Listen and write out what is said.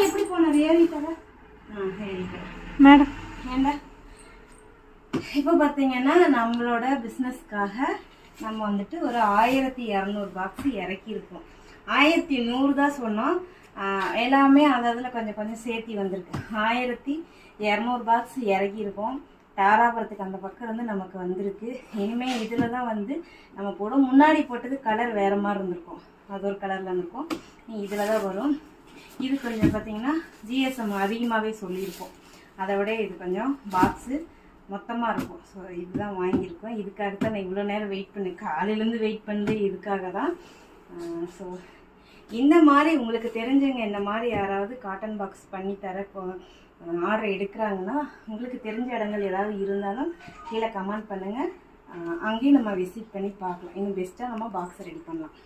எப்படி போனார் ஏறிட்டாரா? ஏறிட்டார் மேடம். ஏண்டா இப்போ பார்த்தீங்கன்னா நம்மளோட பிஸ்னஸ்க்காக நம்ம வந்துட்டு ஒரு 1200 பாக்ஸ் இறக்கியிருக்கோம். 1100 தான் சொன்னோம். எல்லாமே அந்த இதில் கொஞ்சம் கொஞ்சம் சேர்த்தி வந்திருக்கு. 1200 பாக்ஸ் இறக்கியிருக்கோம். தாராபுரத்துக்கு அந்த பக்கம் இருந்து நமக்கு வந்திருக்கு. இனிமேல் இதில் தான் வந்து நம்ம போடும். முன்னாடி போட்டது கலர் வேறு மாதிரி இருந்திருக்கும், அது ஒரு கலரில் இருந்திருக்கும். இதில் தான் வரும். இது கொஞ்சம் பார்த்தீங்கன்னா ஜிஎஸ்எம் அதிகமாகவே சொல்லியிருக்கோம். அதை விட இது கொஞ்சம் பாக்ஸு மொத்தமாக இருக்கும். ஸோ இதுதான் வாங்கியிருக்கோம். இதுக்காக தான் நான் இவ்வளோ நேரம் வெயிட் பண்ணேன். காலையிலேருந்து வெயிட் பண்ணது இதுக்காக தான். ஸோ இந்த மாதிரி உங்களுக்கு தெரிஞ்சவங்க இந்த மாதிரி யாராவது காட்டன் பாக்ஸ் பண்ணி தர ஆர்டர் எடுக்கிறாங்கன்னா உங்களுக்கு தெரிஞ்ச இடங்கள் ஏதாவது இருந்தாலும் கீழே கமெண்ட் பண்ணுங்கள். அங்கேயும் நம்ம விசிட் பண்ணி பார்க்கலாம். இன்னும் பெஸ்ட்டாக நம்ம பாக்ஸை ரெடி பண்ணலாம்.